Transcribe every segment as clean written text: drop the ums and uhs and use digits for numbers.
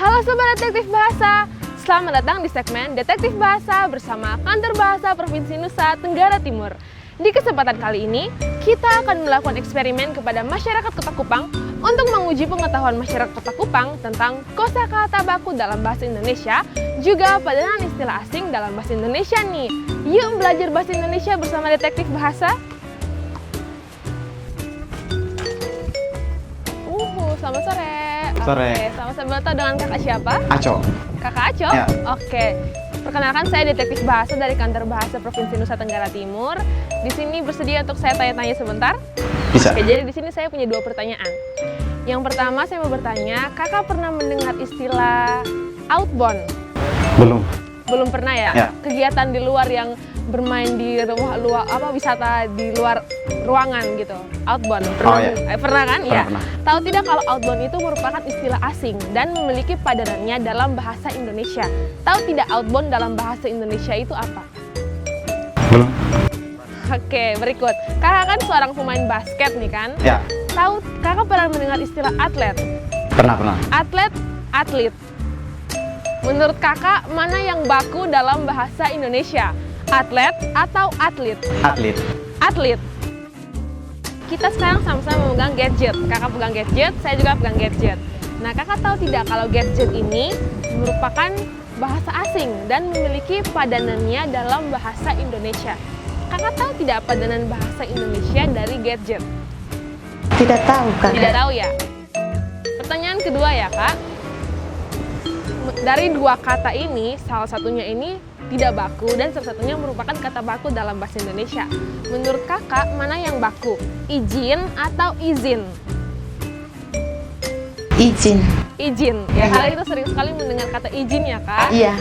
Halo Sobat Detektif Bahasa, selamat datang di segmen Detektif Bahasa bersama Kantor Bahasa Provinsi Nusa Tenggara Timur. Di kesempatan kali ini, kita akan melakukan eksperimen kepada masyarakat Kota Kupang untuk menguji pengetahuan masyarakat Kota Kupang tentang kosakata baku dalam bahasa Indonesia, juga padanan istilah asing dalam bahasa Indonesia nih. Yuk belajar bahasa Indonesia bersama Detektif Bahasa. Selamat sore. Sore. Oke, sama-sama bertemu dengan kakak siapa? Aco. Kakak Aco? Ya. Oke. Perkenalkan, saya Detektif Bahasa dari Kantor Bahasa Provinsi Nusa Tenggara Timur. Di sini bersedia untuk saya tanya-tanya sebentar? Bisa. Oke, jadi di sini saya punya 2 pertanyaan. Yang pertama saya mau bertanya, kakak pernah mendengar istilah outbound? Belum. Belum pernah ya? Ya. Kegiatan di luar yang bermain di wisata di luar ruangan gitu. Outbound. Pernah, ya. Pernah kan? Pernah, Ya. pernah. Tahu tidak kalau outbound itu merupakan istilah asing dan memiliki padanannya dalam bahasa Indonesia? Tahu tidak outbound dalam bahasa Indonesia itu apa? Belum. Oke, berikut. Kakak kan seorang pemain basket nih kan? Ya. Tahu, kakak pernah mendengar istilah atlet? Pernah. Atlet. Menurut kakak, mana yang baku dalam bahasa Indonesia? Atlet atau atlet? Atlet. Kita sekarang sama-sama memegang gadget. Kakak pegang gadget, saya juga pegang gadget. Nah, kakak tahu tidak kalau gadget ini merupakan bahasa asing dan memiliki padanannya dalam bahasa Indonesia? Kakak tahu tidak padanan bahasa Indonesia dari gadget? Tidak tahu, Kak. Tidak tahu ya? Pertanyaan kedua ya, Kak. Dari 2 kata ini, salah satunya ini tidak baku dan salah satunya merupakan kata baku dalam bahasa Indonesia. Menurut kakak, mana yang baku? Izin atau izin? Izin. Ya, kalian itu sering sekali mendengar kata izin ya, Kak? Iya.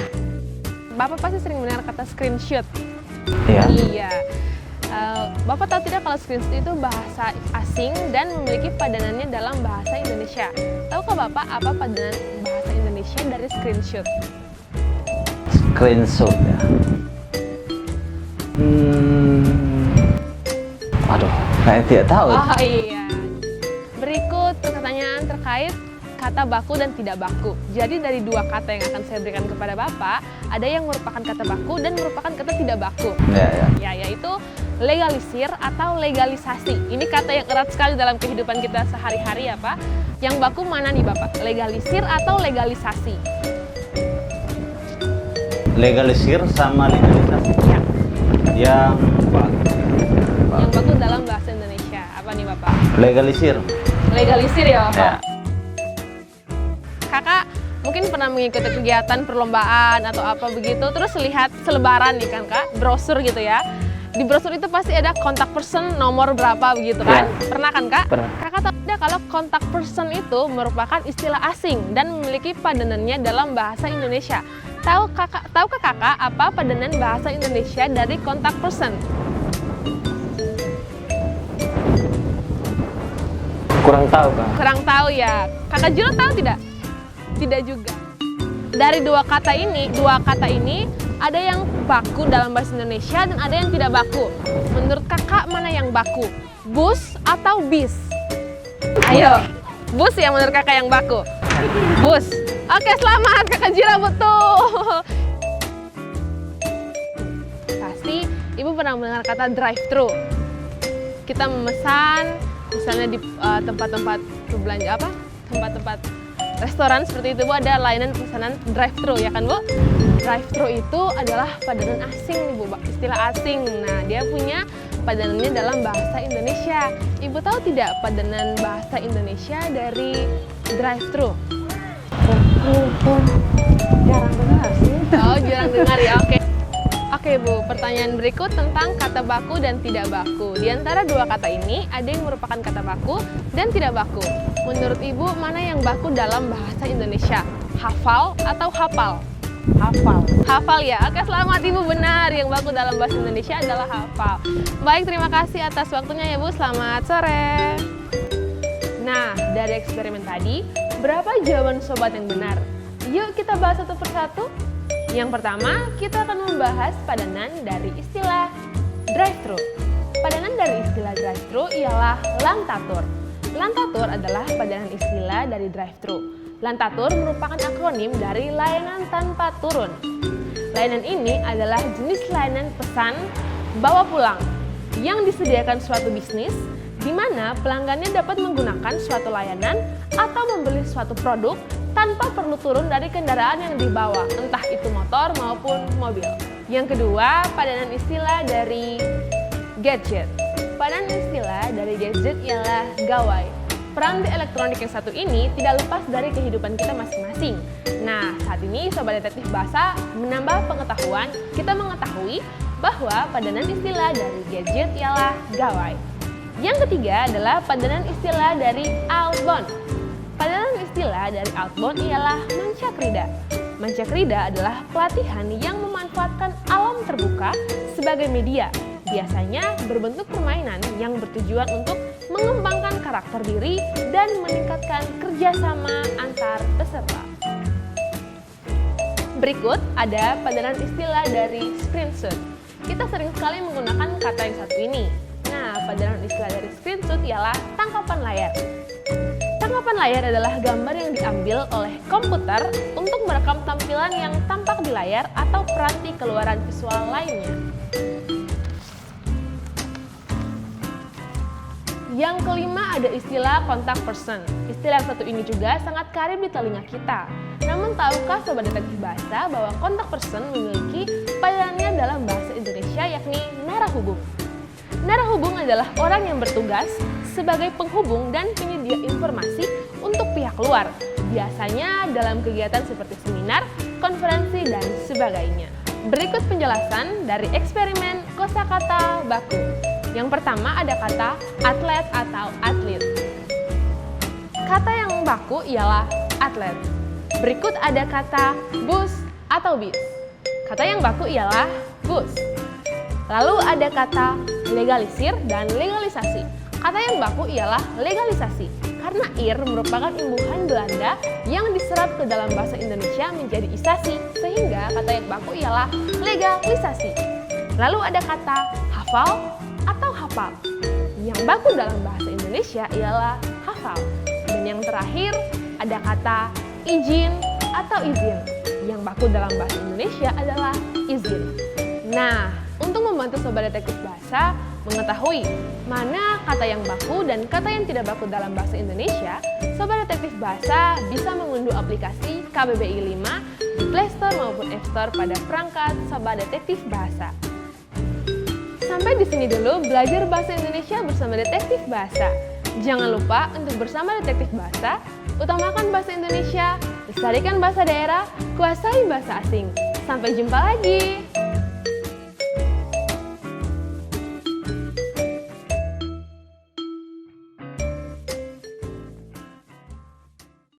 Bapak pasti sering mendengar kata screenshot. Iya. Iya. Bapak tahu tidak kalau screenshot itu bahasa asing dan memiliki padanannya dalam bahasa Indonesia? Tahukah Bapak apa padanan bahasa Indonesia dari screenshot? Screenshot ya. Aduh, saya tidak tahu. Oh iya. Berikut pertanyaan terkait kata baku dan tidak baku. Jadi dari 2 kata yang akan saya berikan kepada Bapak, ada yang merupakan kata baku dan merupakan kata tidak baku. Ya. Ya, yaitu legalisir atau legalisasi. Ini kata yang erat sekali dalam kehidupan kita sehari-hari ya, Pak. Yang baku mana nih, Bapak? Legalisir atau legalisasi? Legalisir sama legalisasi. Ya. Yang Yang baku dalam bahasa Indonesia. Apa nih, Bapak? legalisir. Legalisir ya, Bapak? Ya. Kakak mungkin pernah mengikuti kegiatan perlombaan atau apa begitu, terus lihat selebaran nih kan, Kak, brosur gitu ya. Di brosur itu pasti ada kontak person nomor berapa begitu kan? Ya. Pernah kan, Kak? Pernah. Kakak tahu tidak kalau kontak person itu merupakan istilah asing dan memiliki padanannya dalam bahasa Indonesia? Tahukah Kakak apa padanan bahasa Indonesia dari kontak person? Kurang tahu, Kak. Kurang tahu ya. Kakak Juno tahu tidak? Tidak juga. Dari 2 kata ini ada yang baku dalam bahasa Indonesia dan ada yang tidak baku. Menurut kakak mana yang baku? Bus atau bis? Ayo, bus ya menurut kakak yang baku? Bus. Oke, selamat kakak Jira, betul. Pasti ibu pernah mendengar kata drive-thru. Kita memesan misalnya di tempat-tempat belanja tempat-tempat restoran seperti itu, Bu, ada layanan pesanan drive-thru ya kan, Bu? Drive-thru itu adalah padanan asing nih, Bu, istilah asing. Nah, dia punya padanannya dalam bahasa Indonesia. Ibu tahu tidak padanan bahasa Indonesia dari drive-thru? Jarang dengar sih. Oh, jarang dengar ya. Oke, Bu, pertanyaan berikut tentang kata baku dan tidak baku. Di antara 2 kata ini, ada yang merupakan kata baku dan tidak baku. Menurut Ibu, mana yang baku dalam bahasa Indonesia? Hafal atau hafal? Hafal ya. Oke, selamat Ibu, benar. Yang baku dalam bahasa Indonesia adalah hafal. Baik, terima kasih atas waktunya ya, Bu. Selamat sore. Nah, dari eksperimen tadi, berapa jawaban sobat yang benar? Yuk kita bahas satu persatu. Yang pertama, kita akan membahas padanan dari istilah drive-thru. Padanan dari istilah drive-thru ialah lantatur. Lantatur adalah padanan istilah dari drive-thru. Lantatur merupakan akronim dari layanan tanpa turun. Layanan ini adalah jenis layanan pesan bawa pulang yang disediakan suatu bisnis di mana pelanggannya dapat menggunakan suatu layanan atau membeli suatu produk tanpa perlu turun dari kendaraan yang dibawa, entah itu motor maupun mobil. Yang kedua, padanan istilah dari gadget. Padanan istilah dari gadget ialah gawai. Peranti elektronik yang satu ini tidak lepas dari kehidupan kita masing-masing. Nah, saat ini Sobat Detektif Bahasa menambah pengetahuan, kita mengetahui bahwa padanan istilah dari gadget ialah gawai. Yang ketiga adalah padanan istilah dari outbound. Padanan istilah dari outbound ialah mancakrida. Mancakrida adalah pelatihan yang memanfaatkan alam terbuka sebagai media, biasanya berbentuk permainan yang bertujuan untuk mengembangkan karakter diri dan meningkatkan kerjasama antar peserta. Berikut ada padanan istilah dari screenshot. Kita sering sekali menggunakan kata yang satu ini. Nah, padanan istilah dari screenshot ialah tangkapan layar. Tangkapan layar adalah gambar yang diambil oleh komputer untuk merekam tampilan yang tampak di layar atau peranti keluaran visual lainnya. Yang kelima ada istilah contact person. Istilah yang satu ini juga sangat karib di telinga kita. Namun tahukah Sobat Detektif Bahasa bahwa contact person memiliki padanannya dalam bahasa Indonesia yakni narahubung. Narahubung adalah orang yang bertugas sebagai penghubung dan penyedia informasi untuk pihak luar, biasanya dalam kegiatan seperti seminar, konferensi, dan sebagainya. Berikut penjelasan dari eksperimen kosakata baku. Yang pertama ada kata atlet atau atlet. Kata yang baku ialah atlet. Berikut ada kata bus atau bis. Kata yang baku ialah bus. Lalu ada kata legalisir dan legalisasi. Kata yang baku ialah legalisasi, karena ir merupakan imbuhan Belanda yang diserap ke dalam bahasa Indonesia menjadi isasi, sehingga kata yang baku ialah legalisasi. Lalu ada kata hafal atau hafal. Yang baku dalam bahasa Indonesia ialah hafal. Dan yang terakhir ada kata izin atau izin. Yang baku dalam bahasa Indonesia adalah izin. Nah, untuk membantu Sobat Detektif Bahasa mengetahui mana kata yang baku dan kata yang tidak baku dalam bahasa Indonesia, Sobat Detektif Bahasa bisa mengunduh aplikasi KBBI 5 di Play Store maupun App Store pada perangkat Sobat Detektif Bahasa. Sampai di sini dulu belajar bahasa Indonesia bersama Detektif Bahasa. Jangan lupa untuk bersama Detektif Bahasa, utamakan bahasa Indonesia, lestarikan bahasa daerah, kuasai bahasa asing. Sampai jumpa lagi!